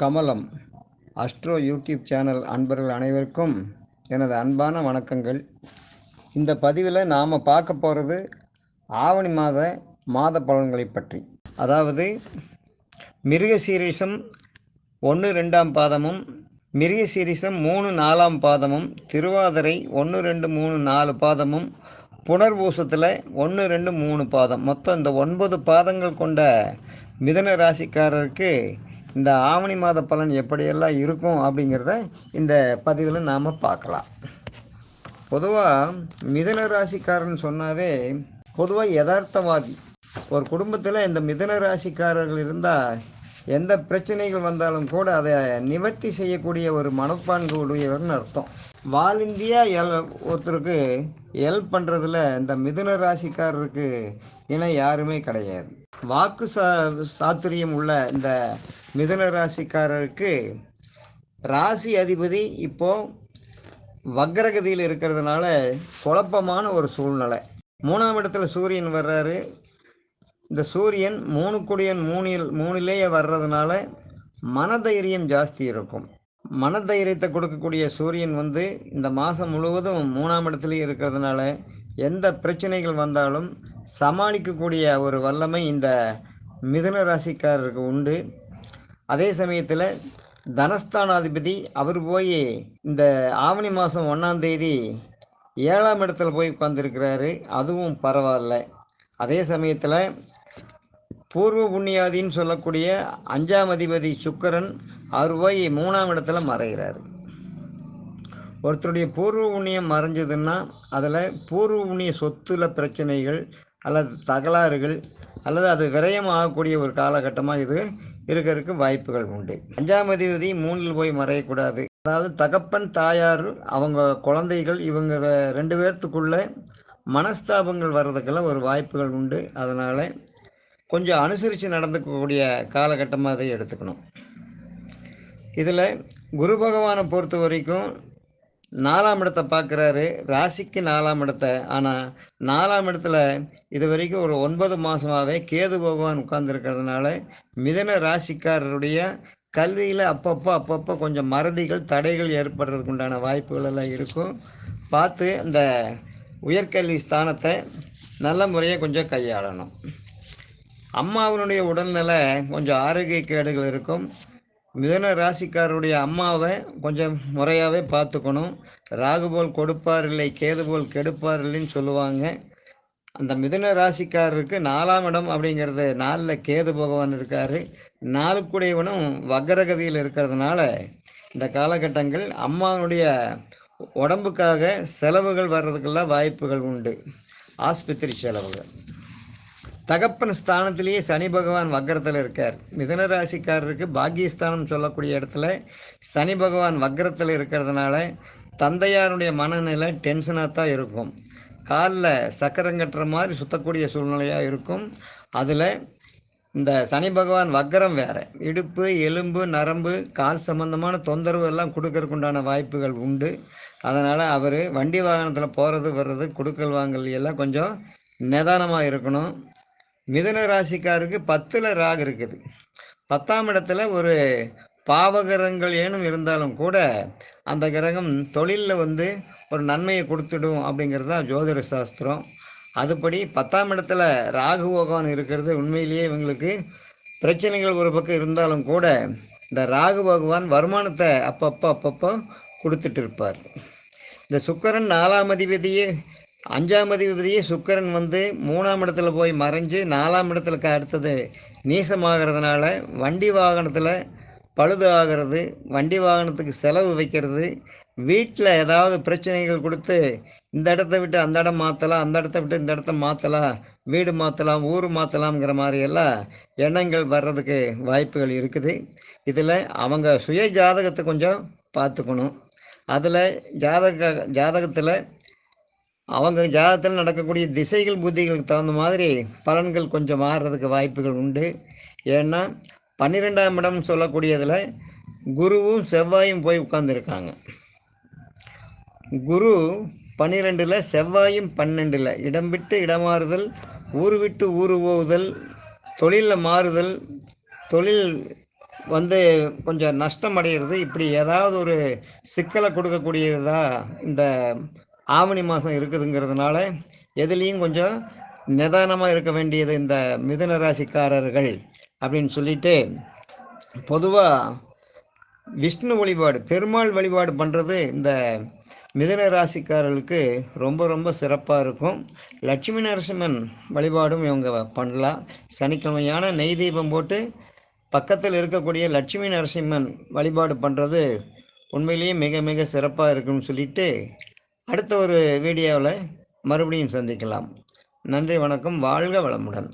கமலம் astro YouTube channel அன்பர்கள் அனைவருக்கும் எனது அன்பான வணக்கங்கள். இந்த பதிவில் நாம் பார்க்க போகிறது ஆவணி மாத பலன்களை பற்றி. அதாவது மிருகசீரிஷம் 1-2 பாதமும், மிருகசீரிஷம் 3-4 பாதமும், திருவாதிரை 1-2-3-4 பாதமும், புனர்பூசத்தில் 1-2-3 பாதம், மொத்தம் இந்த 9 பாதங்கள் கொண்ட மிதுன ராசிக்காரருக்கு இந்த ஆவணி மாத பலன் எப்படியெல்லாம் இருக்கும் அப்படிங்கிறத இந்த பதிவில் நாம் பார்க்கலாம். பொதுவாக மிதுன ராசிக்காரன் சொன்னாவே பொதுவாக யதார்த்தவாதி. ஒரு குடும்பத்தில் இந்த மிதுன ராசிக்காரர்கள் இருந்தால் எந்த பிரச்சனைகள் வந்தாலும் கூட அதை நிவர்த்தி செய்யக்கூடிய ஒரு மனப்பான்கு உடையவர்னு அர்த்தம். வால் இந்தியா ஒருத்தருக்கு ஹெல்ப் பண்ணுறதுல இந்த மிதுன ராசிக்காரருக்கு இணை யாருமே கிடையாது. வாக்கு சாத்துரியம் உள்ள இந்த மிதுன ராசிக்காரருக்கு ராசி அதிபதி இப்போது வக்ரகதியில் இருக்கிறதுனால குழப்பமான ஒரு சூழ்நிலை. 3ஆம் இடத்துல சூரியன் வர்றாரு. இந்த சூரியன் 3 குடியன் 3லேயே வர்றதுனால மனதைரியம் ஜாஸ்தி இருக்கும். மனதைரியத்தை கொடுக்கக்கூடிய சூரியன் இந்த மாதம் முழுவதும் 3ஆம் இடத்துலேயே இருக்கிறதுனால எந்த பிரச்சனைகள் வந்தாலும் சமாளிக்கக்கூடிய ஒரு வல்லமை இந்த மிதுன ராசிக்காரருக்கு உண்டு. அதே சமயத்தில் தனஸ்தானாதிபதி அவர் போய் இந்த ஆவணி மாதம் 1ஆம் தேதி 7ஆம் இடத்துல போய் உட்கார்ந்துருக்கிறாரு. அதுவும் பரவாயில்ல. அதே சமயத்தில் பூர்வ புண்ணியாதின்னு சொல்லக்கூடிய 5ஆம் அதிபதி சுக்கிரன் அவர் போய் 3ஆம் இடத்துல மறைகிறார். ஒருத்தருடைய பூர்வ புண்ணியம் மறைஞ்சதுன்னா அதில் பூர்வ புண்ணிய சொத்துல பிரச்சனைகள் அல்லது தகராறுகள் அல்லது அது விரயம் ஆகக்கூடிய ஒரு காலகட்டமாக இது இருக்கிறதுக்கு வாய்ப்புகள் உண்டு. 5ஆம் அதிபதி 3இல் போய் மறையக்கூடாது. அதாவது தகப்பன் தாயார் அவங்க குழந்தைகள் இவங்க 2 பேர்த்துக்குள்ள மனஸ்தாபங்கள் வர்றதுக்கெல்லாம் ஒரு வாய்ப்புகள் உண்டு. அதனால் கொஞ்சம் அனுசரித்து நடந்துக்கக்கூடிய காலகட்டமாக அதை எடுத்துக்கணும். இதில் குரு பகவானை பொறுத்த வரைக்கும் 4ஆம் இடத்தை பார்க்குறாரு, ராசிக்கு 4ஆம் இடத்தை. ஆனால் 4ஆம் இடத்துல இது வரைக்கும் ஒரு 9 மாதமாகவே கேது பகவான் உட்கார்ந்துருக்கிறதுனால மிதுன ராசிக்காரருடைய கல்வியில் அப்பப்போ கொஞ்சம் மறதிகள் தடைகள் ஏற்படுறதுக்கு உண்டான வாய்ப்புகள் எல்லாம் இருக்கும். பார்த்து இந்த உயர்கல்வி ஸ்தானத்தை நல்ல முறையாக கொஞ்சம் கையாளணும். அம்மாவனுடைய உடல்நிலை கொஞ்சம் ஆரோக்கிய கேடுகள் இருக்கும். மிதுன ராசிக்காரருடைய அம்மாவை கொஞ்சம் முறையாகவே பார்த்துக்கணும். ராகு போல் கொடுப்பார் இல்லை, கேது போல் கெடுப்பார் இல்லைன்னு சொல்லுவாங்க. அந்த மிதுன ராசிக்காரருக்கு 4ஆம் இடம் அப்படிங்கிறது 4ல் கேது பகவான் இருக்கார். 4க்குடையவனும் வக்ரகதியில் இருக்கிறதுனால இந்த காலகட்டங்கள் அம்மாவனுடைய உடம்புக்காக செலவுகள் வர்றதுக்கெல்லாம் வாய்ப்புகள் உண்டு. ஆஸ்பத்திரி செலவுகள். தகப்பன் ஸ்தானத்திலேயே சனி பகவான் வக்ரத்தில் இருக்கார். மிதுன ராசிக்காரருக்கு பாக்கியஸ்தானம் சொல்லக்கூடிய இடத்துல சனி பகவான் வக்ரத்தில் இருக்கிறதுனால தந்தையாருடைய மனநிலை டென்ஷனாக தான் இருக்கும். காலில் சக்கரங்கட்டுற மாதிரி சுற்றக்கூடிய சூழ்நிலையாக இருக்கும். அதில் இந்த சனி பகவான் வக்ரம் வேறு. இடுப்பு, எலும்பு, நரம்பு, கால் சம்பந்தமான தொந்தரவு எல்லாம் கொடுக்கறதுக்கு உண்டான வாய்ப்புகள் உண்டு. அதனால் அவர் வண்டி வாகனத்தில் போகிறது வர்றது, கொடுக்கல் வாங்கல் எல்லாம் கொஞ்சம் நிதானமாக இருக்கணும். மிதுன ராசிக்காருக்கு 10ல் ராகு இருக்குது. 10ஆம் இடத்துல ஒரு பாவகிரகங்கள் ஏனும் இருந்தாலும் கூட அந்த கிரகம் தொழிலில் ஒரு நன்மையை கொடுத்துடும் அப்படிங்கிறது தான் ஜோதிட சாஸ்திரம். அதுபடி 10ஆம் இடத்துல ராகு பகவான் இருக்கிறது உண்மையிலேயே இவங்களுக்கு பிரச்சனைகள் ஒரு பக்கம் இருந்தாலும் கூட இந்த ராகு பகவான் வருமானத்தை அப்பப்போ கொடுத்துட்டு இருப்பார். இந்த சுக்கிரன் 4ஆம் அதிபதியே 5ஆம் அதிபதியே சுக்கிரன் 3ஆம் இடத்துல போய் மறைஞ்சு 4ஆம் இடத்துல அடுத்தது நீசமாகிறதுனால வண்டி வாகனத்தில் பழுது ஆகிறது, வண்டி வாகனத்துக்கு செலவு வைக்கிறது, வீட்டில் ஏதாவது பிரச்சனைகள் கொடுத்து இந்த இடத்த விட்டு அந்த இடம் மாற்றலாம், அந்த இடத்த விட்டு இந்த இடத்த மாற்றலாம், வீடு மாற்றலாம், ஊர் மாற்றலாம்ங்கிற மாதிரியெல்லாம் எண்ணங்கள் வர்றதுக்கு வாய்ப்புகள் இருக்குது. இதில் அவங்க சுய ஜாதகத்தை கொஞ்சம் பார்த்துக்கணும். அதில் ஜாதகத்தில் அவங்க ஜாதகத்தில் நடக்கக்கூடிய திசைகள் புத்திகளுக்கு தகுந்த மாதிரி பலன்கள் கொஞ்சம் மாறுறதுக்கு வாய்ப்புகள் உண்டு. ஏன்னா 12ஆம் இடம் சொல்லக்கூடியதில் குருவும் செவ்வாயும் போய் உட்கார்ந்துருக்காங்க. குரு 12ல், செவ்வாயும் 12ல். இடம் விட்டு இடமாறுதல், ஊர் விட்டு ஊர் போகுதல், தொழிலில் மாறுதல், தொழில் வந்து கொஞ்சம் நஷ்டம் அடைகிறது. இப்படி ஏதாவது ஒரு சிக்கலை கொடுக்கக்கூடியதா இந்த ஆவணி மாதம் இருக்குதுங்கிறதுனால எதுலேயும் கொஞ்சம் நிதானமாக இருக்க வேண்டியது இந்த மிதுன ராசிக்காரர்கள் அப்படின்னு சொல்லிட்டு, பொதுவாக விஷ்ணு வழிபாடு, பெருமாள் வழிபாடு பண்ணுறது இந்த மிதுன ராசிக்காரர்களுக்கு ரொம்ப ரொம்ப சிறப்பாக இருக்கும். லட்சுமி நரசிம்மன் வழிபாடும் இவங்க பண்ணலாம். சனிக்கிழமையான நெய் தீபம் போட்டு பக்கத்தில் இருக்கக்கூடிய லட்சுமி நரசிம்மன் வழிபாடு பண்ணுறது உண்மையிலேயே மிக மிக சிறப்பாக இருக்குன்னு சொல்லிட்டு, அடுத்த ஒரு வீடியோவில் மறுபடியும் சந்திக்கலாம். நன்றி, வணக்கம், வாழ்க வளமுடன்.